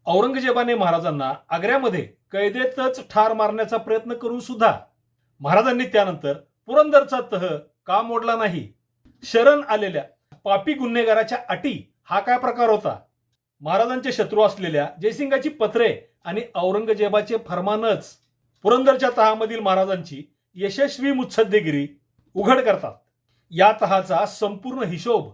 औरंगजेबाने महाराजांना आग्र्यामध्ये कैदेतच ठार मारण्याचा प्रयत्न करून सुद्धा महाराजांनी त्यानंतर पुरंदरचा तह का मोडला नाही? शरण आलेल्या पापी गुन्हेगाराच्या अटी हा काय प्रकार होता? महाराजांचे शत्रू असलेल्या जयसिंगाची पत्रे आणि औरंगजेबाचे फरमानच पुरंदरच्या तहामधील महाराजांची यशस्वी मुत्सद्देगिरी उघड करतात. या तहाचा संपूर्ण हिशोब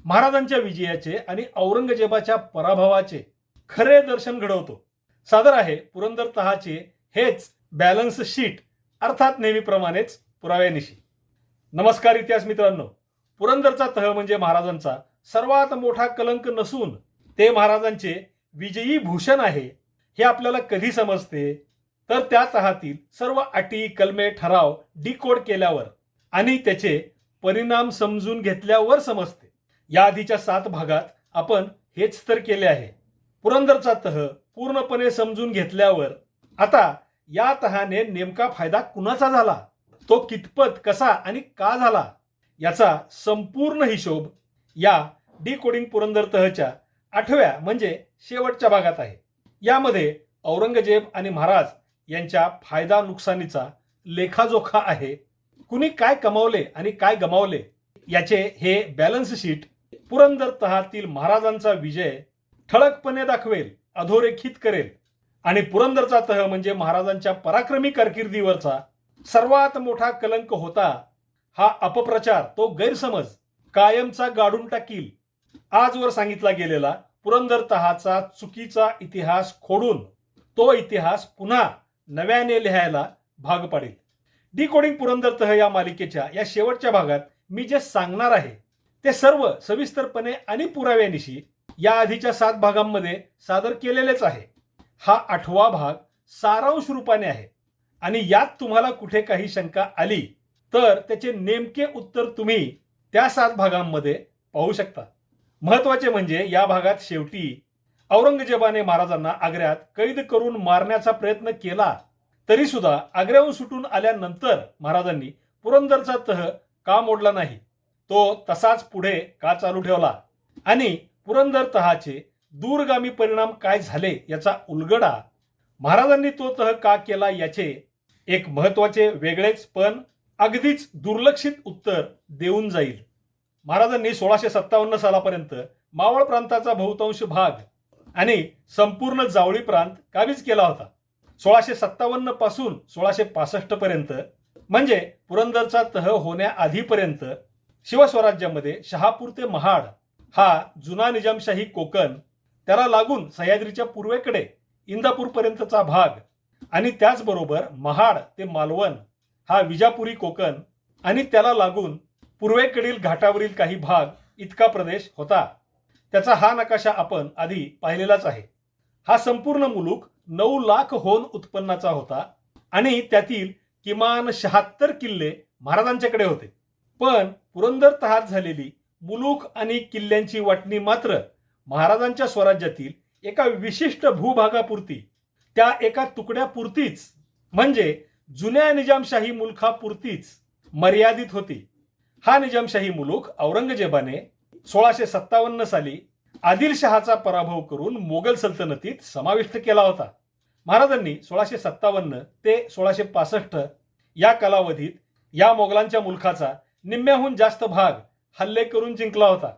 महाराजांच्या विजयाचे आणि औरंगजेबाच्या पराभवाचे खरे दर्शन घडवतो. सादर आहे पुरंदर तहाचे हेच बॅलन्स शीट, अर्थात नेहमीप्रमाणेच पुराव्यानिशी. नमस्कार इतिहास मित्रांनो. पुरंदरचा तह म्हणजे महाराजांचा सर्वात मोठा कलंक नसून ते महाराजांचे विजयी भूषण आहे हे आपल्याला कधी समजते? तर त्या तहातील सर्व अटी, कलमे, ठराव डिकोड केल्यावर आणि त्याचे परिणाम समजून घेतल्यावर समजते. या आधीच्या 7 भागात आपण हेच तर केले आहे. पुरंदरचा तह पूर्णपणे समजून घेतल्यावर आता या तहाने नेमका फायदा कुणाचा झाला, तो कितपत, कसा आणि का झाला याचा संपूर्ण हिशोब या डिकोडिंग पुरंदर तहच्या 8व्या म्हणजे शेवटच्या भागात आहे. यामध्ये औरंगजेब आणि महाराज यांच्या फायदा नुकसानीचा लेखाजोखा आहे. कुणी काय कमावले आणि काय गमावले याचे हे बॅलन्स शीट पुरंदर तहातील महाराजांचा विजय ठळकपणे दाखवेल, अधोरेखित करेल. आणि पुरंदरचा तह म्हणजे महाराजांच्या पराक्रमी कारकिर्दीवरचा सर्वात मोठा कलंक होता हा अपप्रचार, तो गैरसमज कायमचा गाडून टाकील. आजवर सांगितला गेलेला पुरंदर तहाचा चुकीचा इतिहास खोडून तो इतिहास पुन्हा नव्याने लिहायला भाग पाडेल. डिकोडिंग पुरंदर तह या मालिकेच्या या शेवटच्या भागात मी जे सांगणार आहे ते सर्व सविस्तरपणे आणि पुराव्यानिशी या आधीच्या 7 भागांमध्ये सादर केलेलेच आहे. हा 8वा भाग सारांश रूपाने आहे आणि यात तुम्हाला कुठे काही शंका आली तर त्याचे नेमके उत्तर तुम्ही त्या 7 भागांमध्ये पाहू शकता. महत्वाचे म्हणजे या भागात शेवटी औरंगजेबाने महाराजांना आग्र्यात कैद करून मारण्याचा प्रयत्न केला तरी सुद्धा आग्र्याहून सुटून आल्यानंतर महाराजांनी पुरंदरचा तह का मोडला नाही, तो तसाच पुढे का चालू ठेवला आणि पुरंदर तहाचे दूरगामी परिणाम काय झाले याचा उलगडा महाराजांनी तो तह का केला याचे एक महत्वाचे वेगळेच पण अगदीच दुर्लक्षित उत्तर देऊन जाईल. महाराजांनी 1657 सालापर्यंत मावळ प्रांताचा बहुतांश भाग आणि संपूर्ण जावळी प्रांत काबीज केला होता. 1657 पासून 1665 पर्यंत म्हणजे पुरंदरचा तह होण्याआधीपर्यंत शिवस्वराज्यामध्ये शहापूर ते महाड हा जुना निजामशाही कोकण, त्याला लागून सह्याद्रीच्या पूर्वेकडे इंदापूर पर्यंतचा भाग आणि त्याचबरोबर महाड ते मालवण हा विजापुरी कोकण आणि त्याला लागून पूर्वेकडील घाटावरील काही भाग इतका प्रदेश होता. त्याचा हा नकाशा आपण आधी पाहिलेलाच आहे. हा संपूर्ण मुलूक 9 लाख होन उत्पन्नाचा होता आणि त्यातील किमान 76 किल्ले महाराजांच्याकडे होते. पण पुरंदर तहात झालेली मुलूक आणि किल्ल्यांची वाटणी मात्र महाराजांच्या स्वराज्यातील एका विशिष्ट भूभागापुरती, त्या एका तुकड्यापुरतीच म्हणजे जुन्या निजामशाही मुलखापुरतीच मर्यादित होती. हा निजामशाही मुलूक औरंगजेबाने 1657 साली आदिलशहाचा पराभव करून मोगल सल्तनतीत समाविष्ट केला होता. महाराजांनी 1657 ते 1665 या कालावधीत या मोगलांच्या मुलखाचा निम्म्याहून जास्त भाग हल्ले करून जिंकला होता.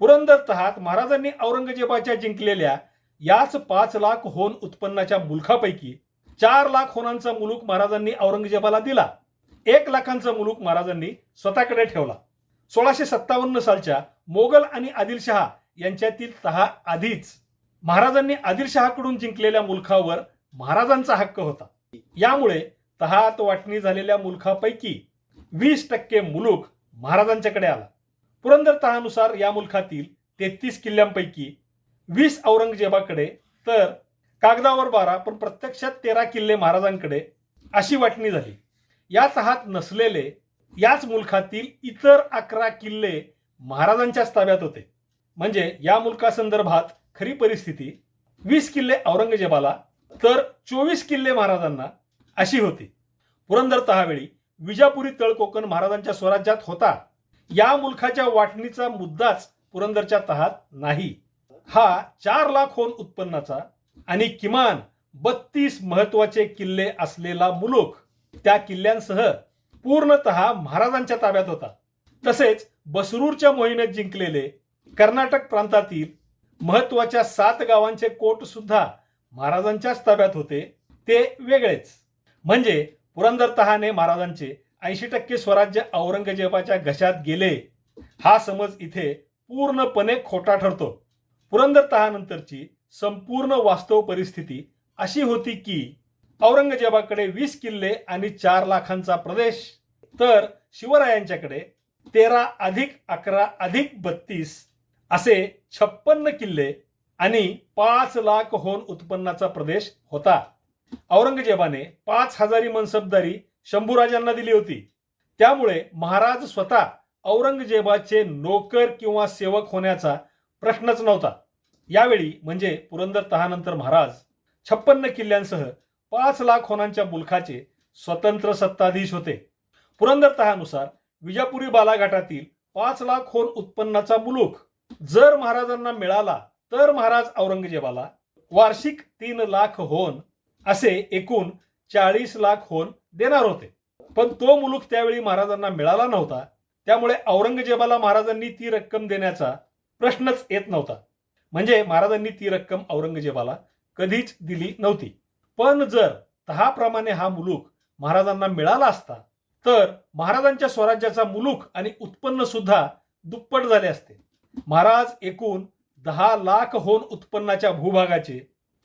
पुरंदर तहात महाराजांनी औरंगजेबाच्या जिंकलेल्या याच 5 लाख होन उत्पन्नाच्या मुलखापैकी 4 लाख होनांचा मुलूक महाराजांनी औरंगजेबाला दिला. 1 लाखांचा मुलूक महाराजांनी स्वतःकडे ठेवला. 1657 सालच्या मोगल आणि आदिलशहा यांच्यातील तहा आधीच महाराजांनी आदिलशहाकडून जिंकलेल्या मुलखावर महाराजांचा हक्क होता. यामुळे तहात वाटणी झालेल्या मुलखापैकी 20% मुलूक महाराजांच्याकडे आला. पुरंदर तहानुसार या मुलखातील 33 किल्ल्यांपैकी 20 औरंगजेबाकडे तर कागदावर 12 पण प्रत्यक्षात 13 किल्ले महाराजांकडे अशी वाटणी झाली. या तहात नसलेले याच मुलखातील इतर 11 किल्ले महाराजांच्याच ताब्यात होते. म्हणजे या मुलखासंदर्भात खरी परिस्थिती 20 किल्ले औरंगजेबाला तर 24 किल्ले महाराजांना अशी होती. पुरंदर तहावेळी विजापुरी तळकोकण महाराजांच्या स्वराज्यात होता. या मुलखाच्या वाटणीचा मुद्दाच पुरंदरच्या तहात नाही. हा 4 लाख होन उत्पन्नाचा आणि किमान 32 महत्वाचे किल्ले असलेला मुलुख त्या किल्ल्यांसह पूर्णतः महाराजांच्या ताब्यात होता. तसेच बसरूरच्या मोहिमेत जिंकलेले कर्नाटक प्रांतातील महत्वाच्या 7 गावांचे कोट सुद्धा महाराजांच्याच ताब्यात होते, ते वेगळेच. म्हणजे पुरंदर तहाने महाराजांचे 80% स्वराज्य औरंगजेबाच्या घशात गेले हा समज इथे पूर्णपणे खोटा ठरतो. पुरंदर तहानंतरची संपूर्ण वास्तव परिस्थिती अशी होती की औरंगजेबाकडे 20 किल्ले आणि 4 लाखांचा प्रदेश, तर शिवरायांच्याकडे 13 अधिक 11 अधिक 32 असे 56 किल्ले आणि 5 लाख होन उत्पन्नाचा प्रदेश होता. औरंगजेबाने 5000 मनसबदारी शंभूराजांना दिली होती. त्यामुळे महाराज स्वतः औरंगजेबाचे नोकर किंवा सेवक होण्याचा प्रश्नच नव्हता. यावेळी म्हणजे पुरंदर तहानंतर महाराज 56 किल्ल्यांसह 5 लाख होनांच्या मुलखाचे स्वतंत्र सत्ताधीश होते. पुरंदर तहानुसार विजापुरी बालाघाटातील 5 लाख होन उत्पन्नाचा मुलूख जर महाराजांना मिळाला तर महाराज औरंगजेबाला वार्षिक 3 लाख होन असे एकूण 40 लाख होन देणार होते. पण तो मुलूख त्यावेळी महाराजांना मिळाला नव्हता. त्यामुळे औरंगजेबाला महाराजांनी ती रक्कम देण्याचा प्रश्नच येत नव्हता. म्हणजे महाराजांनी ती रक्कम औरंगजेबाला कधीच दिली नव्हती. पण जर तहाप्रमाणे हा मुलूख महाराजांना मिळाला असता तर महाराजांच्या स्वराज्याचा मुलूख आणि उत्पन्न सुद्धा दुप्पट झाले असते. महाराज एकूण 10 लाख होन उत्पन्नाच्या भूभागाचे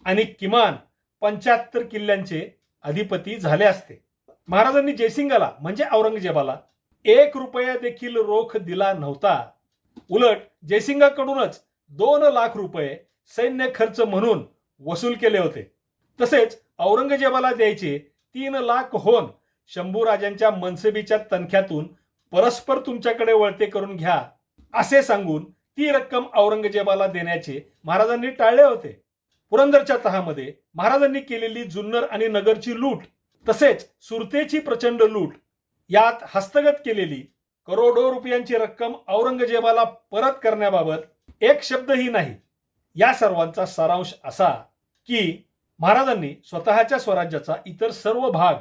आणि किमान 75 किल्ल्यांचे अधिपती झाले असते. महाराजांनी जयसिंगाला म्हणजे औरंगजेबाला 1 रुपया देखील रोख दिला नव्हता. उलट जयसिंगाकडूनच 2 लाख रुपये सैन्य खर्च म्हणून वसूल केले होते. तसेच औरंगजेबाला द्यायचे 3 लाख होन शंभूराजांच्या मनसबीच्या तनख्यातून परस्पर तुमच्याकडे वळते करून घ्या असे सांगून ती रक्कम औरंगजेबाला देण्याचे महाराजांनी टाळले होते. पुरंदरच्या तहामध्ये महाराजांनी केलेली जुन्नर आणि नगरची लूट तसेच सुरतेची प्रचंड लूट यात हस्तगत केलेली करोडो रुपयांची रक्कम औरंगजेबाला परत करण्याबाबत एक शब्दही नाही. या सर्वांचा सारांश असा की महाराजांनी स्वतःच्या स्वराज्याचा इतर सर्व भाग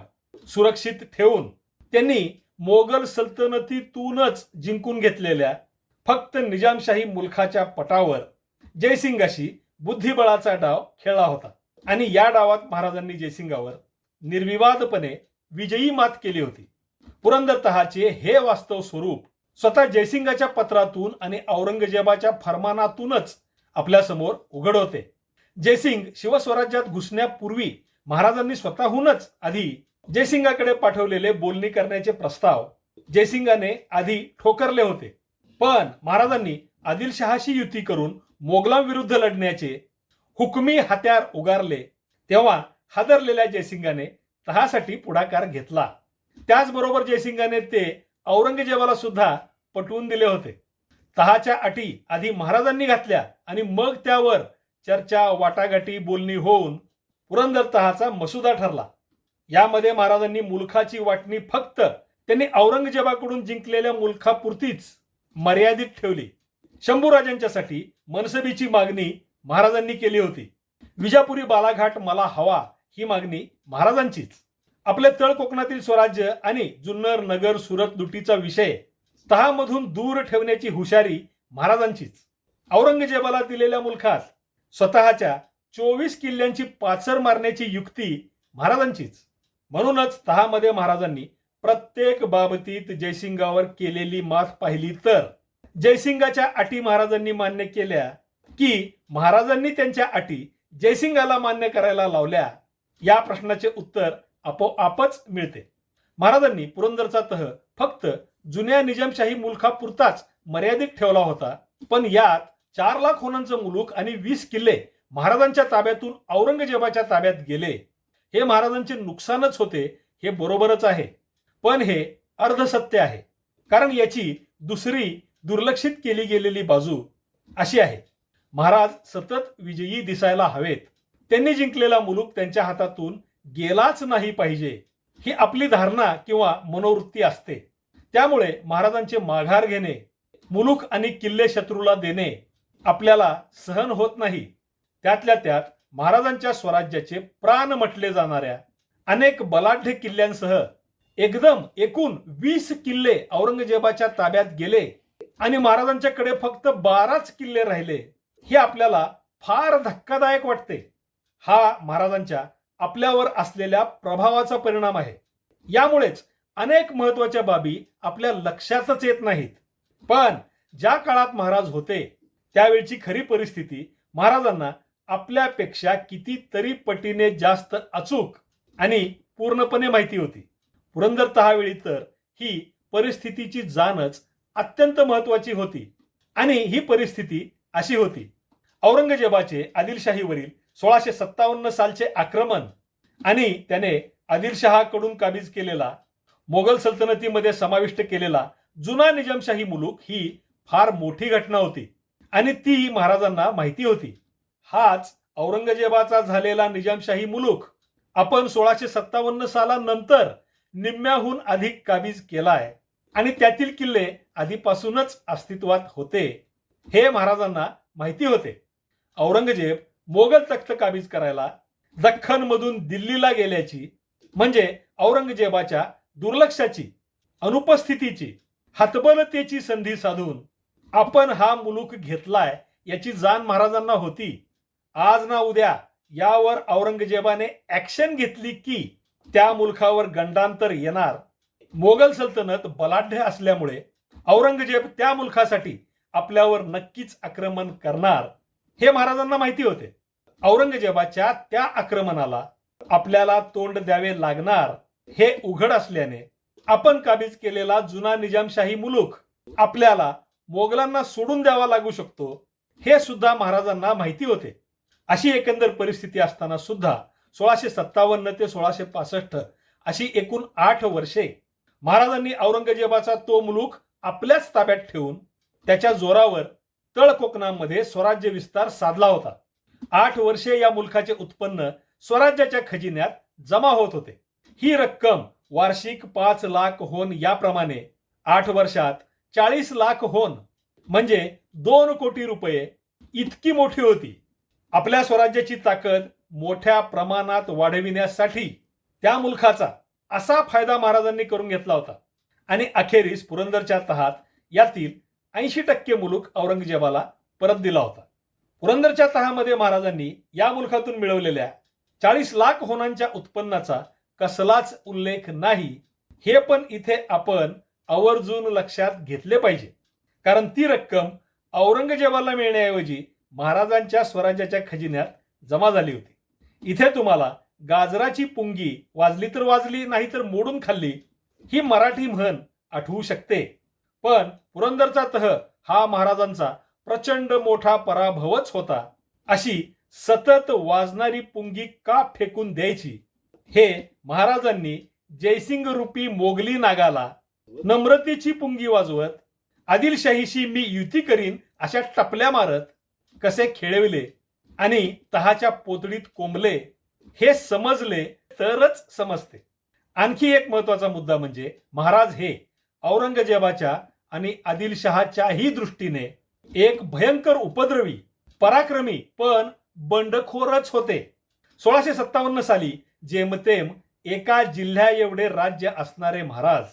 सुरक्षित ठेवून त्यांनी मोगल सल्तनतीतूनच जिंकून घेतलेल्या फक्त निजामशाही मुलखाच्या पटावर जयसिंगाशी बुद्धिबळाचा डाव खेळला होता. आणि या डावात महाराजांनी जयसिंगावर निर्विवादपणे विजयी मात केली होती. पुरंदर तहाचे हे वास्तव स्वरूप स्वतः जयसिंगाच्या पत्रातून आणि औरंगजेबाच्या फरमानातूनच आपल्यासमोर उघड होते. जयसिंग शिवस्वराज्यात घुसण्यापूर्वी महाराजांनी स्वतःहूनच आधी जयसिंगाकडे पाठवलेले बोलणी करण्याचे प्रस्ताव जयसिंगाने आधी ठोकरले होते. पण महाराजांनी आदिलशहाशी युती करून मोगलांविरुद्ध लढण्याचे हुकमी हत्यार उगारले तेव्हा हादरलेल्या जयसिंगाने तहासाठी पुढाकार घेतला. त्याचबरोबर जयसिंगाने ते औरंगजेबाला सुद्धा पटवून दिले होते. तहाच्या अटी आधी महाराजांनी घातल्या आणि मग त्यावर चर्चा वाटाघाटी बोलणी होऊन पुरंदर तहाचा मसुदा ठरला. यामध्ये महाराजांनी मुलखाची वाटणी फक्त त्यांनी औरंगजेबाकडून जिंकलेल्या मुलखापुरतीच मर्यादित ठेवली. शंभूराजांच्यासाठी मनसबीची मागणी महाराजांनी केली होती. विजापुरी बालाघाट मला हवा ही मागणी महाराजांचीच. आपले तळ कोकणातील स्वराज्य आणि जुन्नर नगर सुरत लुटीचा विषय तहामधून दूर ठेवण्याची हुशारी महाराजांचीच. औरंगजेबाला दिलेल्या मुलखात स्वतःच्या 24 किल्ल्यांची पाचर मारण्याची युक्ती महाराजांचीच. म्हणूनच तहामध्ये महाराजांनी प्रत्येक बाबतीत जयसिंगावर केलेली मात पाहिली तर जयसिंगाच्या अटी महाराजांनी मान्य केल्या की महाराजांनी त्यांच्या अटी जयसिंगाला मान्य करायला लावल्या या प्रश्नाचे उत्तर आपोआपच मिळते. महाराजांनी पुरंदरचा तह फक्त जुन्या निजामशाही मुलखापुरताच मर्यादित ठेवला होता. पण यात 4 लाख होनांचं मुलूख आणि 20 किल्ले महाराजांच्या ताब्यातून औरंगजेबाच्या ताब्यात गेले. हे महाराजांचे नुकसानच होते हे बरोबरच आहे. पण हे अर्धसत्य आहे. कारण याची दुसरी दुर्लक्षित केली गेलेली बाजू अशी आहे. महाराज सतत विजयी दिसायला हवेत. त्यांनी जिंकलेला मुलूख त्यांच्या हातातून गेलाच नाही पाहिजे ही आपली धारणा किंवा मनोवृत्ती असते. त्यामुळे महाराजांचे माघार घेणे, मुलूख आणि किल्ले शत्रूला देणे आपल्याला सहन होत नाही. त्यातल्या त्यात महाराजांच्या स्वराज्याचे प्राण म्हटले जाणाऱ्या अनेक बलाढ्य किल्ल्यांसह एकदम एकूण 20 किल्ले औरंगजेबाच्या ताब्यात गेले आणि महाराजांच्याकडे फक्त 12च किल्ले राहिले, हे आपल्याला फार धक्कादायक वाटते. हा महाराजांच्या आपल्यावर असलेल्या प्रभावाचा परिणाम आहे. यामुळेच अनेक महत्वाच्या बाबी आपल्या लक्षातच येत नाहीत. पण ज्या काळात महाराज होते त्यावेळची खरी परिस्थिती महाराजांना आपल्यापेक्षा कितीतरी पटीने जास्त अचूक आणि पूर्णपणे माहिती होती. पुरंदर तहावेळी तर ही परिस्थितीची जाणच अत्यंत महत्वाची होती. आणि ही परिस्थिती अशी होती: औरंगजेबाचे आदिलशाहीवरील 1657 सालचे आक्रमण आणि त्याने आदिलशहाकडून काबीज केलेला मोगल सल्तनतीमध्ये समाविष्ट केलेला जुना निजामशाही मुलूक ही फार मोठी घटना होती आणि ती महाराजांना माहिती होती. हाच औरंगजेबाचा झालेला निजामशाही मुलूक आपण 1657 सालानंतर निम्म्याहून अधिक काबीज केलाय आणि त्यातील किल्ले आधीपासूनच अस्तित्वात होते, हे महाराजांना माहिती होते. औरंगजेब मोगल तख्त काबीज करायला दख्खनमधून दिल्लीला गेल्याची म्हणजे औरंगजेबाच्या दुर्लक्षाची, अनुपस्थितीची, हतबलतेची संधी साधून आपण हा मुलूक घेतलाय याची जाण महाराजांना होती. आज ना उद्या यावर औरंगजेबाने ऍक्शन घेतली की त्या मुलखावर गंडांतर येणार. मोगल सल्तनत बलाढ्य असल्यामुळे औरंगजेब त्या मुलखासाठी आपल्यावर नक्कीच आक्रमण करणार, हे महाराजांना माहिती होते. औरंगजेबाच्या त्या आक्रमणाला आपल्याला तोंड द्यावे लागणार हे उघड असल्याने आपण काबीज केलेला जुना निजामशाही मुलूक आपल्याला मोगलांना सोडून द्यावा लागू शकतो, हे सुद्धा महाराजांना माहिती होते. अशी एकंदर परिस्थिती असताना सुद्धा 1657 ते 1665 अशी एकूण 8 वर्षे महाराजांनी औरंगजेबाचा तो मुलूक आपल्याच ताब्यात ठेवून त्याच्या जोरावर तळ कोकणामध्ये स्वराज्य विस्तार साधला होता. 8 वर्षे या मुलखाचे उत्पन्न स्वराज्याच्या खजिन्यात जमा होत होते. ही रक्कम वार्षिक 5 लाख होन याप्रमाणे 8 वर्षात 40 लाख होन म्हणजे 2 कोटी रुपये इतकी मोठी होती. आपल्या स्वराज्याची ताकद मोठ्या प्रमाणात वाढविण्यासाठी त्या मुलखाचा असा फायदा महाराजांनी करून घेतला होता आणि अखेरीस पुरंदरच्या तहात यातील 80% मुलूक औरंगजेबाला परत दिला होता. पुरंदरच्या तहामध्ये महाराजांनी या मुलखातून मिळवलेल्या 40 लाख होनांच्या उत्पन्नाचा कसलाच उल्लेख नाही, हे पण इथे आपण आवर्जून लक्षात घेतले पाहिजे. कारण ती रक्कम औरंगजेबाला मिळण्याऐवजी महाराजांच्या स्वराज्याच्या खजिन्यात जमा झाली होती. इथे तुम्हाला गाजराची पुंगी वाजली तर वाजली, नाही तर मोडून खाल्ली, ही मराठी म्हण आठवू शकते. पण पुरंदरचा तह हा महाराजांचा प्रचंड मोठा पराभवच होता. अशी सतत वाजणारी पुंगी का फेकून द्यायची, हे महाराजांनी जयसिंग रूपी मोगली नागाला नम्रतेची पुंगी वाजवत आदिलशाहीशी मी युती करीन अशा टपल्या मारत कसे खेळविले आणि तहाच्या पोतडीत कोंबले, हे समजले तरच समजते. आणखी एक महत्वाचा मुद्दा म्हणजे महाराज हे औरंगजेबाच्या आणि आदिलशहाच्याही दृष्टीने एक भयंकर उपद्रवी, पराक्रमी पण बंडखोरच होते. 1657 साली जेमतेम एका जिल्ह्या एवढे राज्य असणारे महाराज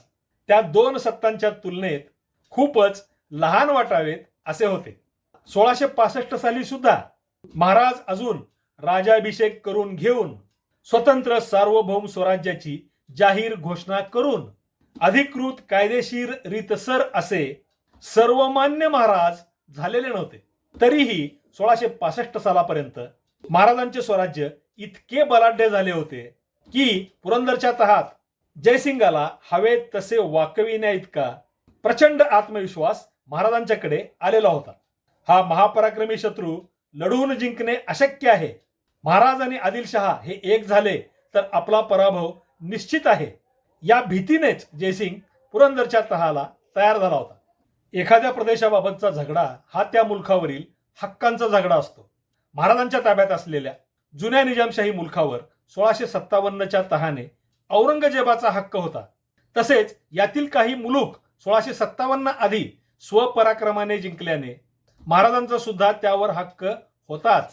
त्या 2 सत्तांच्या तुलनेत खूपच लहान वाटावेत असे होते. 1665 साली सुद्धा महाराज अजून राजाभिषेक करून घेऊन स्वतंत्र सार्वभौम स्वराज्याची जाहीर घोषणा करून अधिकृत कायदेशीर रीतसर असे सर्वमान्य महाराज झालेले नव्हते. तरीही 1665 सालापर्यंत महाराजांचे स्वराज्य इतके बलाढ्य झाले होते की पुरंदरच्या तहात जयसिंगाला हवे तसे वाकविण्या इतका प्रचंड आत्मविश्वास महाराजांच्याकडे आलेला होता. हा महापराक्रमी शत्रू लढवून जिंकणे अशक्य आहे. महाराज आणि आदिलशहा हे एक झाले तर आपला पराभव निश्चित आहे, या भीतीनेच जयसिंग पुरंदरच्या तहाला तयार झाला होता. एखाद्या प्रदेशाबाबतचा झगडा हा त्या मुलखावरील हक्कांचा झगडा असतो. महाराजांच्या ताब्यात असलेल्या जुन्या निजामशाही मुलखावर 1657च्या तहाने औरंगजेबाचा हक्क होता. तसेच यातील काही मुलूक 1657 आधी स्वपराक्रमाने जिंकल्याने महाराजांचा सुद्धा त्यावर हक्क होताच.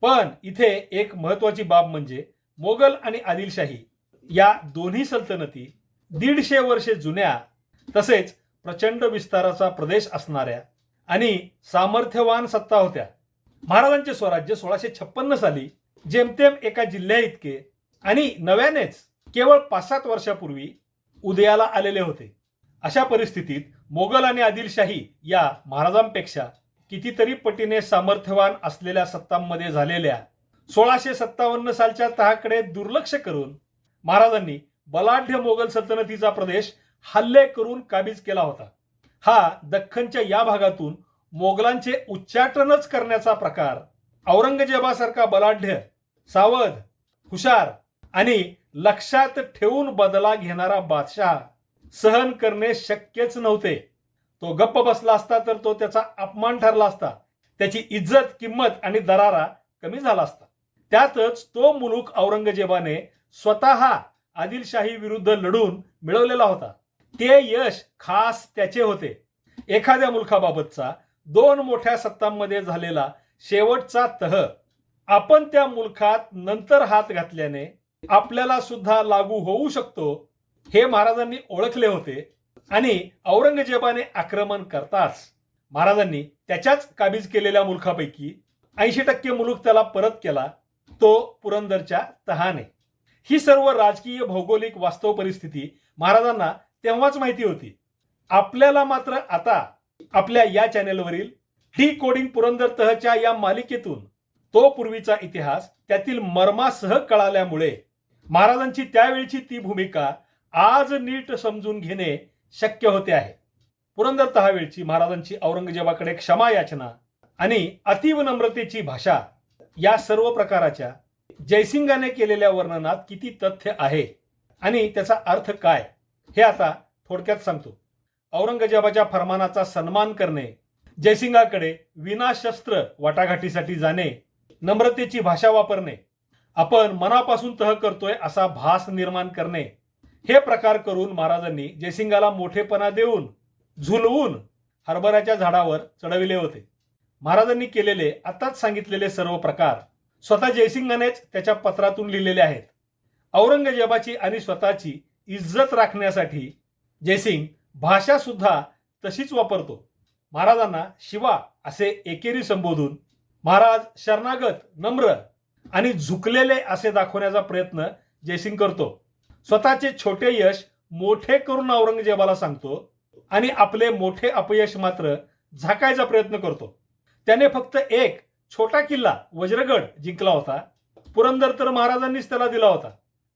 पण इथे एक महत्वाची बाब म्हणजे मोगल आणि आदिलशाही या दोन्ही सल्तनती 150 वर्षे जुन्या तसेच प्रचंड विस्ताराचा प्रदेश असणाऱ्या आणि सामर्थ्यवान सत्ता होत्या. महाराजांचे स्वराज्य 1656 साली जेमतेम एका जिल्ह्या इतके आणि नव्यानेच केवळ 5-7 वर्षापूर्वी उदयाला आलेले होते. अशा परिस्थितीत मोगल आणि आदिलशाही या महाराजांपेक्षा कितीतरी पटीने सामर्थ्यवान असलेल्या सत्तांमध्ये झालेल्या 1657 सालच्या तहाकडे दुर्लक्ष करून महाराजांनी बलाढ्य मोगल सल्तनतीचा प्रदेश हल्ले करून काबीज केला होता. हा दख्खनच्या या भागातून मोगलांचे उच्चाटनच करण्याचा प्रकार औरंगजेबासारखा बलाढ्य, सावध, हुशार आणि लक्षात ठेवून बदला घेणारा बादशाह सहन करणे शक्यच नव्हते. तो गप्प बसला असता तर तो त्याचा अपमान ठरला असता, त्याची इज्जत, किंमत आणि दरारा कमी झाला असता. त्यातच तो मुलूक औरंगजेबाने स्वतः आदिलशाही विरुद्ध लढून मिळवलेला होता. ते यश खास त्याचे होते. एखाद्या मुलखाबाबतचा 2 मोठ्या सत्तांमध्ये झालेला शेवटचा तह आपण त्या मुलखात नंतर हात घातल्याने आपल्याला सुद्धा लागू होऊ शकतो हे महाराजांनी ओळखले होते आणि औरंगजेबाने आक्रमण करताच महाराजांनी त्याच्याच काबीज केलेल्या मुलखापैकी 80% मुलूक त्याला परत केला, तो पुरंदरच्या तहाने. ही सर्व राजकीय भौगोलिक वास्तव परिस्थिती महाराजांना तेव्हाच माहिती होती. आपल्याला मात्र आता आपल्या या चॅनेलवरील डी कोडिंग पुरंदर तहच्या या मालिकेतून तो पूर्वीचा इतिहास त्यातील मर्मासह कळाल्यामुळे महाराजांची त्यावेळची ती भूमिका आज नीट समजून घेणे शक्य होते आहे. पुरंदर तहावेळची महाराजांची औरंगजेबाकडे क्षमा याचना आणि अतीव नम्रतेची भाषा या सर्व प्रकाराच्या जयसिंगाने केलेल्या वर्णनात किती तथ्य आहे आणि त्याचा अर्थ काय हे आता थोडक्यात सांगतो. औरंगजेबाच्या फरमानाचा सन्मान करणे, जयसिंगाकडे विनाशस्त्र वाटाघाटीसाठी जाणे, नम्रतेची भाषा वापरणे, आपण मनापासून तह करतोय असा भास निर्माण करणे, हे प्रकार करून महाराजांनी जयसिंगाला मोठेपणा देऊन झुलवून हरभऱ्याच्या झाडावर चढविले होते. महाराजांनी केलेले आताच सांगितलेले सर्व प्रकार स्वतः जयसिंगानेच त्याच्या पत्रातून लिहिलेले आहेत. औरंगजेबाची आणि स्वतःची इज्जत राखण्यासाठी जयसिंग भाषा सुद्धा तशीच वापरतो. महाराजांना शिवा असे एकेरी संबोधून महाराज शरणागत, नम्र आणि झुकलेले असे दाखवण्याचा प्रयत्न जयसिंग करतो. स्वतःचे छोटे यश मोठे करून औरंगजेबाला सांगतो आणि आपले मोठे अपयश मात्र झाकायचा प्रयत्न करतो. त्याने फक्त एक छोटा किल्ला वज्रगड जिंकला होता. पुरंदर तर महाराजांनीच त्याला दिला होता.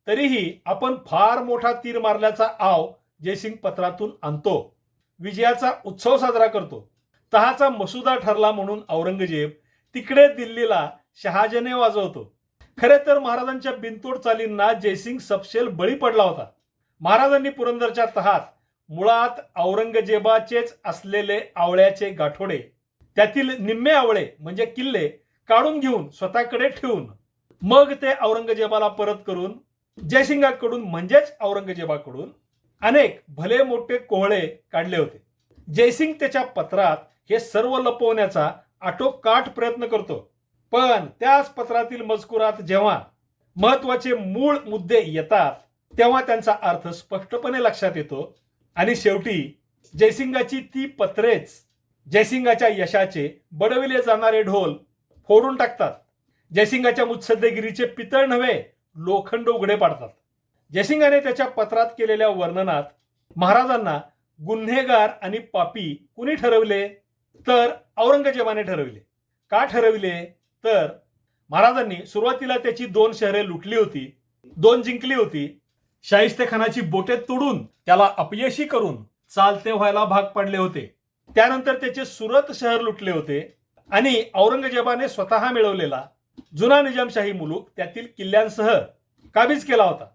तरीही आपण फार मोठा तीर मारल्याचा आव जयसिंग पत्रातून आणतो. विजयाचा उत्सव साजरा करतो. तहाचा मसुदा ठरला म्हणून औरंगजेब तिकडे दिल्लीला शहाजने वाजवतो. खरे तर महाराजांच्या बिनतोड चालींना जयसिंग सपशेल बळी पडला होता. महाराजांनी पुरंदरच्या तहात मुळात औरंगजेबाचेच असलेले आवळ्याचे गाठोडे, त्यातील निम्मे आवळे म्हणजे किल्ले काढून घेऊन स्वतःकडे ठेवून मग ते औरंगजेबाला परत करून जयसिंगाकडून म्हणजेच औरंगजेबाकडून अनेक भले मोठे कोहळे काढले होते. जयसिंग त्याच्या पत्रात हे सर्व लपवण्याचा आटोकाट प्रयत्न करतो. पण त्याच पत्रातील मजकुरात जेव्हा महत्वाचे मूळ मुद्दे येतात तेव्हा त्यांचा अर्थ स्पष्टपणे लक्षात येतो आणि शेवटी जयसिंगाची ती पत्रेच जयसिंगाच्या यशाचे बडविले जाणारे ढोल फोडून टाकतात. जयसिंगाच्या मुत्सद्देगिरीचे पितळ नव्हे लोखंड उघडे पाडतात. जयसिंगाने त्याच्या पत्रात केलेल्या वर्णनात महाराजांना गुन्हेगार आणि पापी कुणी ठरवले तर औरंगजेबाने ठरविले. का ठरविले तर महाराजांनी सुरुवातीला त्याची 2 शहरे लुटली होती, 2 जिंकली होती. शाहिस्तेखानाची बोटे तोडून त्याला अपयशी करून चालते व्हायला भाग पडले होते. त्यानंतर त्याचे सुरत शहर लुटले होते आणि औरंगजेबाने स्वतः मिळवलेला जुना निजामशाही मुलूक त्यातील किल्ल्यांसह काबीज केला होता.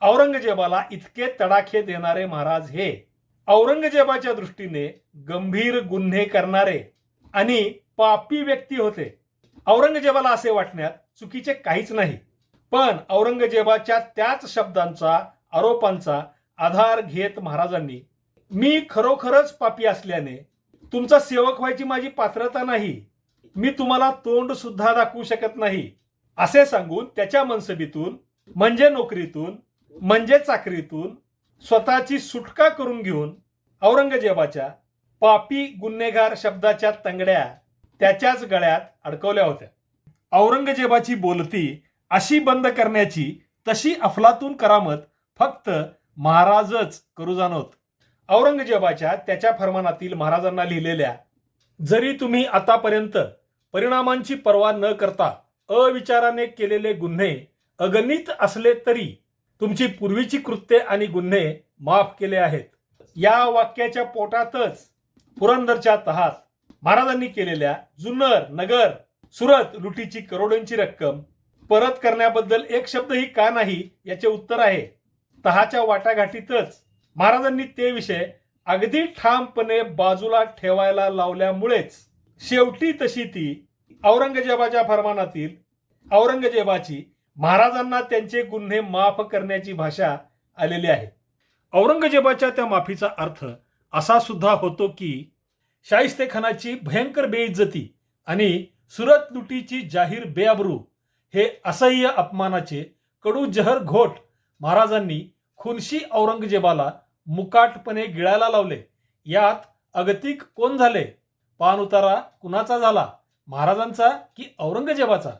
औरंगजेबाला इतके तडाखे देणारे महाराज हे औरंगजेबाच्या दृष्टीने गंभीर गुन्हे करणारे आणि पापी व्यक्ती होते. औरंगजेबाला असे वाटण्यात चुकीचे काहीच नाही. पण औरंगजेबाच्या त्याच शब्दांचा, आरोपांचा आधार घेत महाराजांनी मी खरोखरच पापी असल्याने तुमचा सेवक व्हायची माझी पात्रता नाही मी तुम्हाला तोंड सुद्धा दाखवू शकत नाही, असे सांगून त्याच्या मनसबीतून म्हणजे नोकरीतून म्हणजे चाकरीतून स्वतःची सुटका करून घेऊन औरंगजेबाच्या पापी गुन्हेगार शब्दाच्या तंगड्या त्याच्याच गळ्यात अडकवल्या होत्या. औरंगजेबाची बोलती अशी बंद करण्याची तशी अफलातून करामत फक्त महाराजच करू जाणवत. औरंगजेबाच्या त्याच्या फरमानातील महाराजांना लिहिलेल्या, जरी तुम्ही आतापर्यंत परिणामांची पर्वा न करता अविचाराने केलेले गुन्हे अगणित असले तरी तुमची पूर्वीची कृत्ये आणि गुन्हे माफ केले आहेत. या वाक्याच्या पोटातच पुरंदरच्या तहात महाराजांनी केलेल्या जुन्नर, नगर, सुरत लुटीची करोडोंची रक्कम परत करण्याबद्दल एक शब्दही का नाही याचे उत्तर आहे. तहाच्या वाटाघाटीतच महाराजांनी ते विषय अगदी ठामपणे बाजूला ठेवायला लावल्यामुळेच शेवटी तशी ती औरंगजेबाच्या फरमानातील औरंगजेबाची महाराजांना त्यांचे गुन्हे माफ करण्याची भाषा आलेली आहे. औरंगजेबाच्या त्या माफीचा अर्थ असा सुद्धा होतो की शाहिस्तेखानाची भयंकर बेइज्जती आणि सुरत लुटीची जाहीर बेअब्रू हे असह्य अपमानाचे कडू जहर घोट महाराजांनी खुनशी औरंगजेबाला मुकाटपणे गिळायला लावले. यात अगतिक कोण झाले? पाणउतारा कुणाचा झाला, महाराजांचा की औरंगजेबाचा?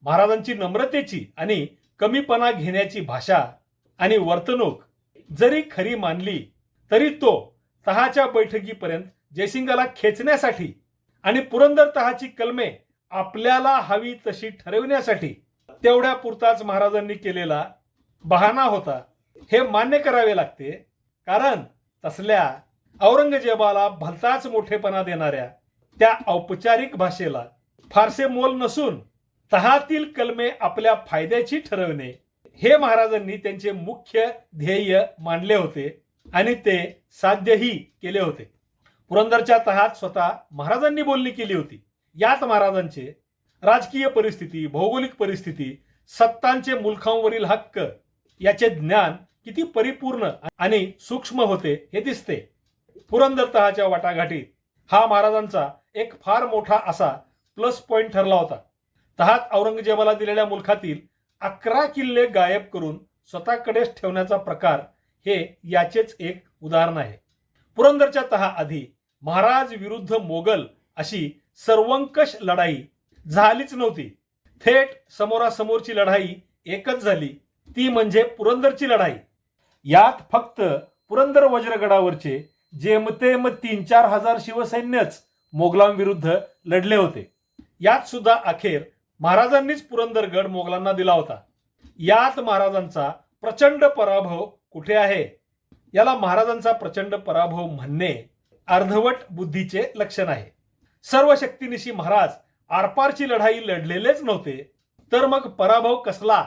महाराजांची नम्रतेची आणि कमीपणा घेण्याची भाषा आणि वर्तणूक जरी खरी मानली तरी तो तहाच्या बैठकीपर्यंत जयसिंगाला खेचण्यासाठी आणि पुरंदर तहाची कलमे आपल्याला हवी तशी ठरविण्यासाठी तेवढ्या पुरताच महाराजांनी केलेला बहाणा होता हे मान्य करावे लागते. कारण तसल्या औरंगजेबाला भलताच मोठेपणा देणाऱ्या त्या औपचारिक भाषेला फारसे मोल नसून तहातील कलमे आपल्या फायद्याची ठरवणे हे महाराजांनी त्यांचे मुख्य ध्येय मानले होते आणि ते साध्यही केले होते. पुरंदरच्या तहात स्वतः महाराजांनी बोलणी केली होती. यात महाराजांचे राजकीय परिस्थिती, भौगोलिक परिस्थिती, सत्तांचे मुलखांवरील हक्क याचे ज्ञान किती परिपूर्ण आणि सूक्ष्म होते हे दिसते. पुरंदर तहाच्या वाटाघाटीत हा महाराजांचा एक फार मोठा असा प्लस पॉइंट ठरला होता. तहात औरंगजेबाला दिलेल्या मुलखातील 11 किल्ले गायब करून स्वतःकडेच ठेवण्याचा प्रकार हे याचेच एक उदाहरण आहे. पुरंदरच्या तहा आधी महाराज विरुद्ध मोगल अशी सर्वंकष लढाई झालीच नव्हती. थेट समोरासमोरची लढाई एकच झाली, ती म्हणजे पुरंदरची लढाई. यात फक्त पुरंदर वज्रगडावरचे जेमतेम 3-4 हजार शिवसैन्यच मोगलांविरुद्ध लढले होते. यात सुद्धा अखेर महाराजांनीच पुरंदरगड मोगलांना दिला होता. यात महाराजांचा प्रचंड पराभव कुठे आहे? याला महाराजांचा प्रचंड पराभव म्हणणे अर्धवट बुद्धीचे लक्षण आहे. सर्व शक्तीनिशी महाराज आरपारची लढाई लढलेलेच नव्हते, तर मग पराभव कसला?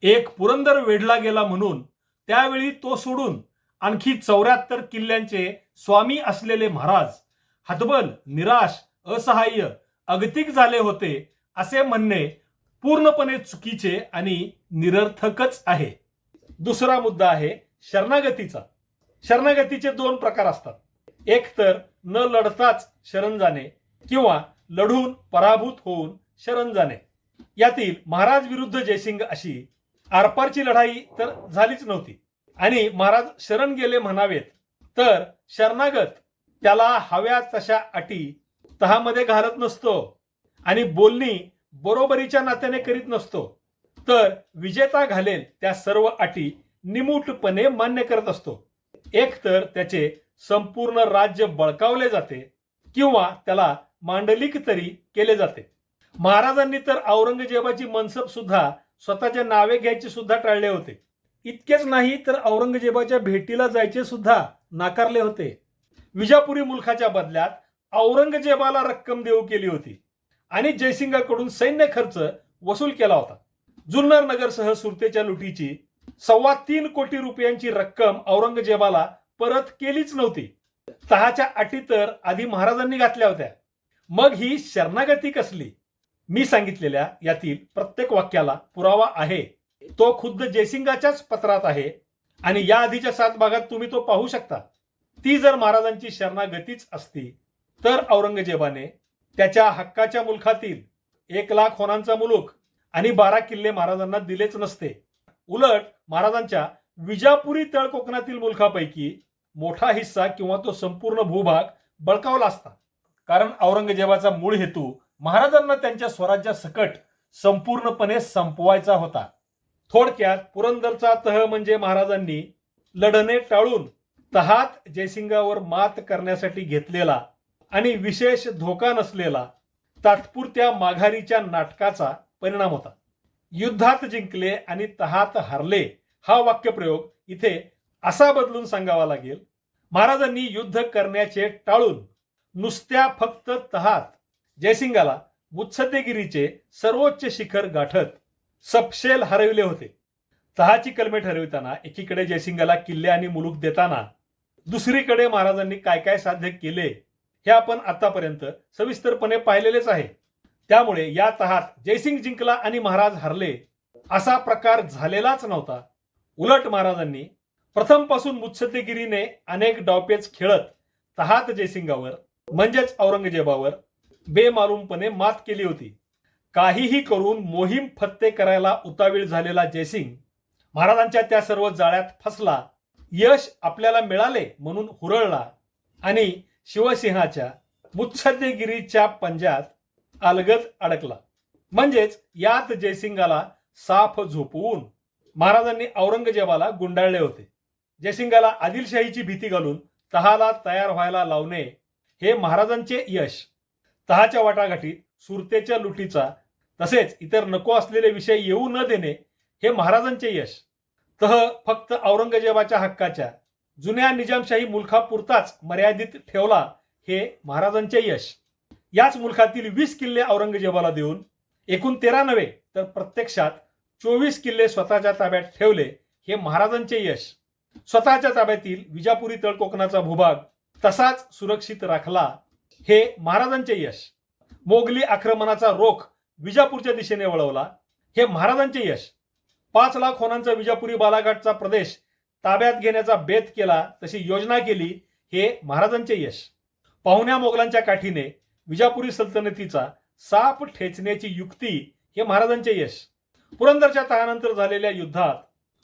एक पुरंदर वेढला गेला म्हणून त्यावेळी तो सोडून आणखी 74 किल्ल्यांचे स्वामी असलेले महाराज हतबल, निराश, असहाय्य, अगतिक झाले होते असे म्हणणे पूर्णपणे चुकीचे आणि निरर्थकच आहे. दुसरा मुद्दा आहे शरणागतीचा. शरणागतीचे 2 प्रकार असतात. एक तर न लढताच शरण जाणे किंवा लढून पराभूत होऊन शरण जाणे. यातील महाराज विरुद्ध जयसिंग अशी आरपारची लढाई तर झालीच नव्हती आणि महाराज शरण गेले म्हणावेत, तर शरणागत त्याला हव्या तशा अटी तहामध्ये घालत नसतो आणि बोलणी बरोबरीच्या नात्याने करीत नसतो, तर विजेता घालेल त्या सर्व अटी निमूटपणे मान्य करत असतो. एक तर त्याचे संपूर्ण राज्य बळकावले जाते किंवा त्याला मांडलिक तरी केले जाते. महाराजांनी तर औरंगजेबाची मनसब सुद्धा स्वतःच्या नावे घ्यायचे सुद्धा टाळले होते. इतकेच नाही तर औरंगजेबाच्या भेटीला जायचे सुद्धा नाकारले होते. विजापुरी मुलखाच्या बदल्यात औरंगजेबाला रक्कम देऊ केली होती आणि जयसिंगाकडून सैन्य खर्च वसूल केला होता. जुन्नर नगरसह सुरतेच्या लुटीची 3.25 कोटी रुपयांची रक्कम औरंगजेबाला परत केलीच नव्हती. तहाच्या अटी तर आधी महाराजांनी घातल्या होत्या. मग ही शरणागती कसली? मी सांगितलेल्या यातील प्रत्येक वाक्याला पुरावा आहे. तो खुद्द जयसिंगाच्याच पत्रात आहे आणि या आधीच्या 7 भागात तुम्ही तो पाहू शकता. ती जर महाराजांची शरणागतीच असती तर औरंगजेबाने त्याच्या हक्काच्या मुलखातील 1,00,000 होनांचा मुलूक आणि 12 किल्ले महाराजांना दिलेच नसते. उलट महाराजांच्या विजापुरी तळकोकणातील मुलखापैकी मोठा हिस्सा किंवा तो संपूर्ण भूभाग बळकावला असता. कारण औरंगजेबाचा मूळ हेतू महाराजांना त्यांच्या स्वराज्यासकट संपूर्णपणे संपवायचा होता. थोडक्यात पुरंदरचा तह म्हणजे महाराजांनी लढणे टाळून तहात जयसिंगावर मात करण्यासाठी घेतलेला आणि विशेष धोका नसलेला तात्पुरत्या माघारीच्या नाटकाचा परिणाम होता. युद्धात जिंकले आणि तहात हारले हा वाक्यप्रयोग इथे असा बदलून सांगावा लागेल. महाराजांनी युद्ध करण्याचे टाळून नुसत्या फक्त तहात जयसिंगाला मुत्सद्देगिरीचे सर्वोच्च शिखर गाठत सपशेल हरविले होते. तहाची कलमे ठरविताना एकीकडे जयसिंगाला किल्ले आणि मुलूक देताना दुसरीकडे महाराजांनी काय काय साध्य केले हे आपण आतापर्यंत सविस्तरपणे पाहिलेलेच आहे. त्यामुळे या तहात जयसिंग जिंकला आणि महाराज हरले असा प्रकार झालेलाच नव्हता. उलट महाराजांनी प्रथमपासून मुत्सद्देगिरीने अनेक डावपेच खेळत तहात जयसिंगावर म्हणजेच औरंगजेबावर बेमालूमपणे मात केली होती. काहीही करून मोहीम फत्ते करायला उतावीळ झालेला जयसिंग महाराजांच्या त्या सर्व जाळ्यात फसला. यश आपल्याला मिळाले म्हणून हुरळला आणि शिवसिंहाच्या मुत्सद्देगिरीच्या पंजात अलगद अडकला. म्हणजेच यात जयसिंगाला साफ झोपवून महाराजांनी औरंगजेबाला गुंडाळले होते. जयसिंगाला आदिलशाहीची भीती घालून तहाला तयार व्हायला लावणे हे महाराजांचे यश. तहाच्या वाटाघाटीत सुरतेच्या लुटीचा तसेच इतर नको असलेले विषय येऊ न देणे हे महाराजांचे यश. तह फक्त औरंगजेबाच्या हक्काच्या जुन्या निजामशाही मुलखापुरताच मर्यादित ठेवला हे महाराजांचे यश. याच मुलखातील 20 किल्ले औरंगजेबाला देऊन एकूण 13 नव्हे तर प्रत्यक्षात 24 किल्ले स्वतःच्या ताब्यात ठेवले हे महाराजांचे यश. स्वतःच्या ताब्यातील विजापुरी तळकोकणाचा भूभाग तसाच सुरक्षित राखला हे महाराजांचे यश. मोगली आक्रमणाचा रोख विजापूरच्या दिशेने वळवला हे महाराजांचे यश. 5,00,000 होनांचा विजापुरी बालाघाटचा प्रदेश ताब्यात घेण्याचा बेत केला, तशी योजना केली हे महाराजांचे यश. पाहुण्या मोगलांच्या काठीने विजापुरी सल्तनतीचा साप ठेचण्याची युक्ती हे महाराजांचे यश. पुरंदरच्या तहानंतर झालेल्या युद्धात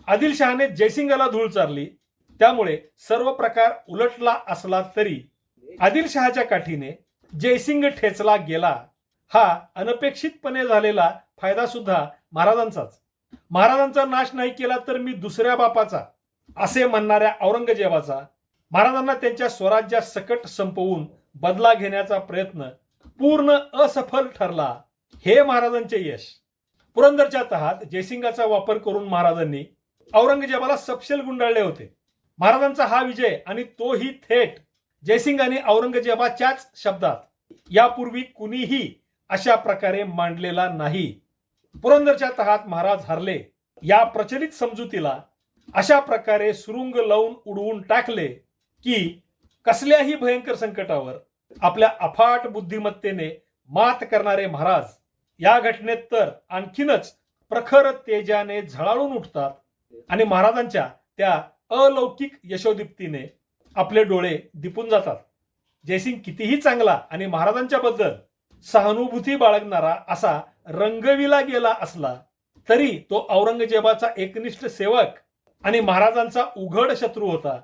आदिलशहाने जयसिंगाला धूळ चारली. त्यामुळे सर्व प्रकार उलटला असला तरी आदिलशहाच्या काठीने जयसिंग ठेचला गेला हा अनपेक्षितपणे झालेला फायदा सुद्धा महाराजांचाच. महाराजांचा नाश नाही केला तर मी दुसऱ्या बापाचा असे म्हणणाऱ्या औरंगजेबाचा महाराजांना त्यांच्या स्वराज्या सकट संपवून बदला घेण्याचा प्रयत्न पूर्ण असफल ठरला हे महाराजांचे यश. पुरंदरच्या तहात जयसिंगाचा वापर करून महाराजांनी औरंगजेबाला सपशेल गुंडाळले होते. महाराजांचा हा विजय आणि तोही थेट जयसिंग आणि औरंगजेबाच्याच शब्दात यापूर्वी कुणीही अशा प्रकारे मांडलेला नाही. पुरंदरच्या तहात महाराज हरले या प्रचलित समजुतीला अशा प्रकारे सुरुंग लावून उडवून टाकले की कसल्याही भयंकर संकटावर आपल्या अफाट बुद्धिमत्तेने मात करणारे महाराज या घटनेत तर आणखीनच प्रखर तेजाने झळाळून उठतात आणि महाराजांच्या त्या अलौकिक यशोदीप्तीने आपले डोळे दिपून जातात. जयसिंग कितीही चांगला आणि महाराजांच्या बद्दल सहानुभूती बाळगणारा असा रंगविला गेला असला तरी तो औरंगजेबाचा एकनिष्ठ सेवक आणि महाराजांचा उघड शत्रू होता.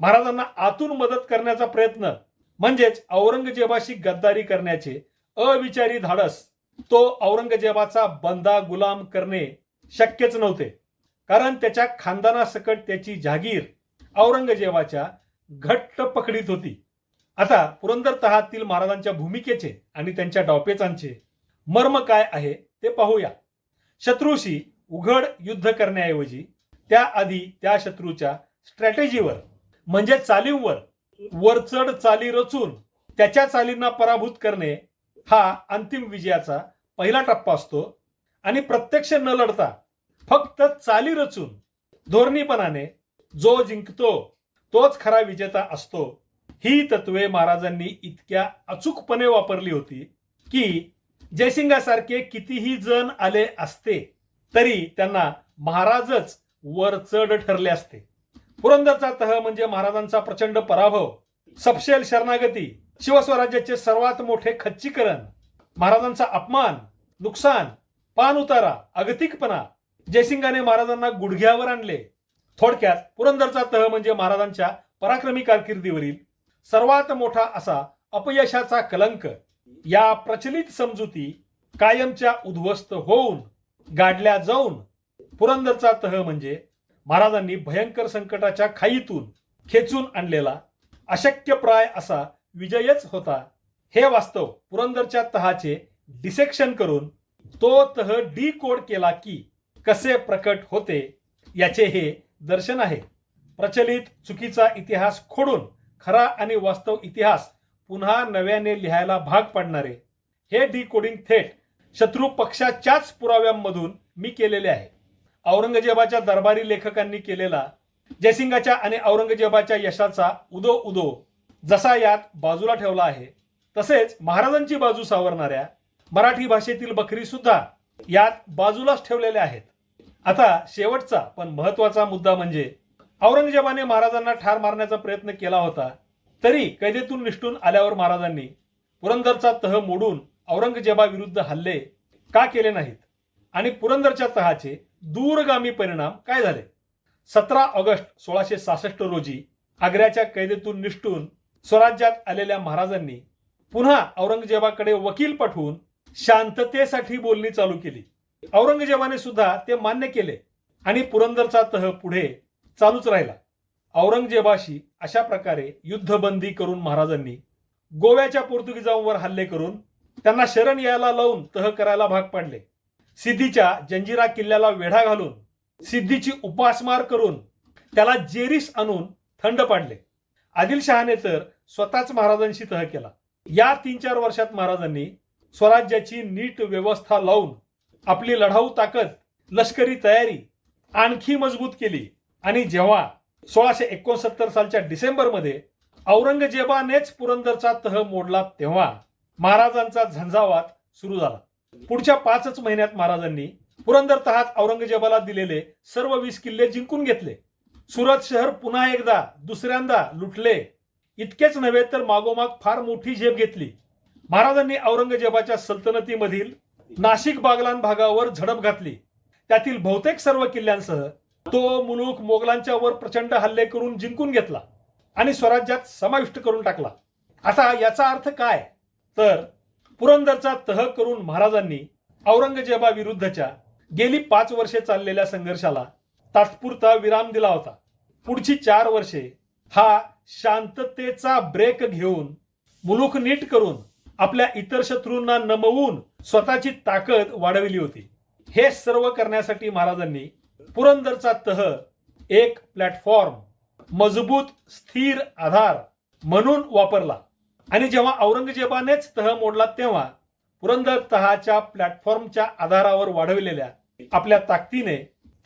महाराजांना आतून मदत करण्याचा प्रयत्न म्हणजेच औरंगजेबाशी गद्दारी करण्याचे अविचारी धाडस तो औरंगजेबाचा बंदा गुलाम करणे शक्यच नव्हते. कारण त्याच्या खानदानासकट त्याची जागीर औरंगजेबाच्या घट्ट पकडीत होती. आता पुरंदर तहातील महाराजांच्या भूमिकेचे आणि त्यांच्या डावपेचांचे मर्म काय आहे ते पाहूया. शत्रूशी उघड युद्ध करण्याऐवजी त्याआधी त्या शत्रूच्या स्ट्रॅटेजीवर म्हणजे चालींवर वरचढ चाली रचून त्याच्या चालींना पराभूत करणे हा अंतिम विजयाचा पहिला टप्पा असतो. आणि प्रत्यक्ष न लढता फक्त चाली रचून धोरणीपणाने जो जिंकतो तोच खरा विजेता असतो. ही तत्वे महाराजांनी इतक्या अचूकपणे वापरली होती की जयसिंगासारखे कितीही जण आले असते तरी त्यांना महाराजच वरचढ ठरले असते. पुरंदरचा तह म्हणजे महाराजांचा प्रचंड पराभव, सपशेल शरणागती शिवस्वराज्याचे सर्वात मोठे खच्चीकरण, महाराजांचा अपमान, नुकसान, पान उतारा, अगतिकपणा, जयसिंगाने महाराजांना गुडघ्यावर आणले. थोडक्यात पुरंदरचा तह म्हणजे महाराजांच्या पराक्रमी कारकिर्दीवरील सर्वात मोठा असा अपयशाचा कलंक. या प्रचलित समजुती कायमच्या उद्ध्वस्त होऊन गाडल्या जाऊन पुरंदरचा तह म्हणजे महाराजांनी भयंकर संकटाच्या खाईतून खेचून आणलेला अशक्यप्राय असा विजयच होता. हे वास्तव पुरंदरच्या तहाचे डिसेक्शन करून तो तह डी कोड केला की कसे प्रकट होते याचे हे दर्शन आहे. प्रचलित चुकीचा इतिहास खोडून खरा आणि वास्तव इतिहास पुन्हा नव्याने लिहायला भाग पाडणारे हे डिकोडिंग थेट शत्रू पक्षाच्याच पुराव्यांमधून मी केलेले आहे. औरंगजेबाच्या दरबारी लेखकांनी केलेला जयसिंगाच्या आणि औरंगजेबाच्या यशाचा उदो उदो जसा यात बाजूला ठेवला आहे, तसेच महाराजांची बाजू सावरणाऱ्या मराठी भाषेतील बखरी सुद्धा यात बाजूलाच ठेवलेल्या आहेत. आता शेवटचा पण महत्वाचा मुद्दा म्हणजे औरंगजेबाने महाराजांना ठार मारण्याचा प्रयत्न केला होता, तरी कैदेतून निष्ठून आल्यावर महाराजांनी पुरंदरचा तह मोडून औरंगजेबाविरुद्ध हल्ले का केले नाहीत आणि पुरंदरच्या तहाचे दूरगामी परिणाम काय झाले? 17 ऑगस्ट 1666 रोजी आग्र्याच्या कैदेतून निष्ठून स्वराज्यात आलेल्या महाराजांनी पुन्हा औरंगजेबाकडे वकील पाठवून शांततेसाठी बोलणी चालू केली. औरंगजेबाने सुद्धा ते मान्य केले आणि पुरंदरचा तह पुढे चालूच राहिला. औरंगजेबाशी अशा प्रकारे युद्धबंदी करून महाराजांनी गोव्याच्या पोर्तुगीजांवर हल्ले करून त्यांना शरण यायला लावून तह करायला भाग पाडले. सिद्धीच्या जंजिरा किल्ल्याला वेढा घालून सिद्धीची उपासमार करून त्याला जेरीस आणून थंड पाडले. आदिलशहाने तर स्वतःच महाराजांशी तह केला. या 3-4 वर्षात महाराजांनी स्वराज्याची नीट व्यवस्था लावून आपली लढाऊ ताकद, लष्करी तयारी आणखी मजबूत केली आणि जेव्हा 1669 सालच्या डिसेंबरमध्ये औरंगजेबानेच पुरंदरचा तह मोडला तेव्हा महाराजांचा झंझावात सुरू झाला. पुढच्या 5च महिन्यात महाराजांनी पुरंदर तहात औरंगजेबाला दिलेले सर्व 20 किल्ले जिंकून घेतले. सुरत शहर पुन्हा एकदा दुसऱ्यांदा लुटले. इतकेच नव्हे तर मागोमाग फार मोठी झेप घेतली. महाराजांनी औरंगजेबाच्या सल्तनतीमधील नाशिक बागलान भागावर झडप घातली. त्यातील बहुतेक सर्व किल्ल्यांसह तो मुलूक मोगलांच्या वर प्रचंड हल्ले करून जिंकून घेतला आणि स्वराज्यात समाविष्ट करून टाकला. आता याचा अर्थ काय? तर पुरंदरचा तह करून महाराजांनी औरंगजेबाविरुद्धच्या गेली 5 वर्षे चाललेल्या संघर्षाला तात्पुरता विराम दिला होता. पुढची 4 वर्षे हा शांततेचा ब्रेक घेऊन मुलूक नीट करून आपल्या इतर शत्रूंना नमवून स्वतःची ताकद वाढविली होती. हे सर्व करण्यासाठी महाराजांनी पुरंदरचा तह एक प्लॅटफॉर्म, मजबूत स्थिर आधार म्हणून वापरला आणि जेव्हा औरंगजेबानेच तह मोडला तेव्हा पुरंदर तहाच्या प्लॅटफॉर्मच्या आधारावर वाढविलेल्या आपल्या ताकदीने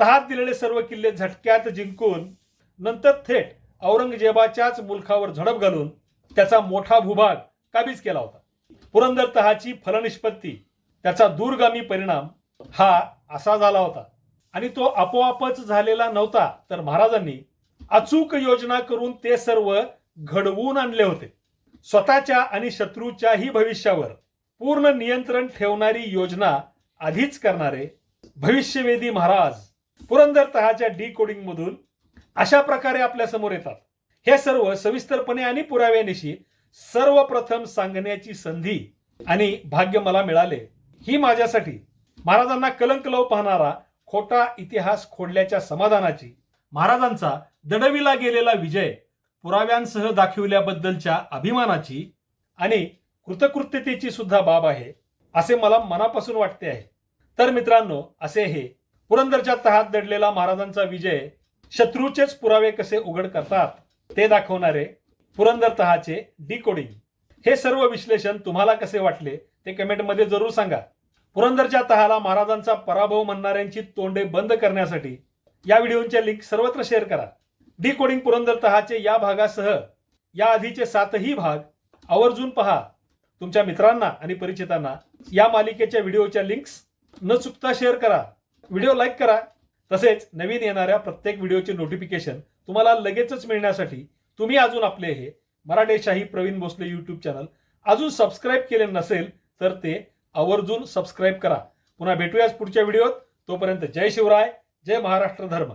तहात दिलेले सर्व किल्ले झटक्यात जिंकून नंतर थेट औरंगजेबाच्याच मुलखावर झडप घालून त्याचा मोठा भूभाग काबीज केला होता. पुरंदर तहाची फलनिष्पत्ती, त्याचा दूरगामी परिणाम हा असा झाला होता आणि तो आपोआपच झालेला नव्हता, तर महाराजांनी अचूक योजना करून ते सर्व घडवून आणले होते. स्वतःच्या आणि शत्रूच्याही भविष्यावर पूर्ण नियंत्रण ठेवणारी योजना आधीच करणारे भविष्यवेधी महाराज पुरंदर तहाच्या डिकोडिंग मधून अशा प्रकारे आपल्या समोर येतात. हे सर्व सविस्तरपणे आणि पुराव्यानिशी सर्वप्रथम सांगण्याची संधी आणि भाग्य मला मिळाले. ही माझ्यासाठी महाराजांना कलंक लावू पाहणारा खोटा इतिहास खोडल्याच्या समाधानाची, महाराजांचा दडविला गेलेला विजय पुराव्यांसह दाखविल्याबद्दलच्या अभिमानाची आणि कृतकृत्यतेची सुद्धा बाब आहे असे मला मनापासून वाटते आहे. तर मित्रांनो, असे हे पुरंदरच्या तहात दडलेला महाराजांचा विजय शत्रूचेच पुरावे कसे उघड करतात ते दाखवणारे पुरंदर तहाचे डिकोडिंग. हे सर्व विश्लेषण तुम्हाला कसे वाटले ते कमेंटमध्ये जरूर सांगा. पुरंदरच्या तहाला महाराजांचा पराभव म्हणणाऱ्यांची तोंडे बंद करण्यासाठी या व्हिडिओच्या लिंक सर्वत्र शेअर करा. डिकोडिंग पुरंदर तहाचे या भागासह या आधीचे 7ही भाग आवर्जून पहा. तुमच्या मित्रांना आणि परिचितांना या मालिकेच्या व्हिडिओच्या लिंक्स न चुकता शेअर करा. व्हिडिओ लाईक करा. तसेच नवीन येणाऱ्या प्रत्येक व्हिडिओचे नोटिफिकेशन तुम्हाला लगेचच मिळण्यासाठी तुम्ही अजून आपले हे मराठेशाही प्रवीण भोसले यूट्यूब चॅनल अजून सबस्क्राईब केले नसेल तर ते आवर्जून सबस्क्राईब करा. पुन्हा भेटूयाच पुढच्या व्हिडिओत. तोपर्यंत जय शिवराय, जय महाराष्ट्र धर्म.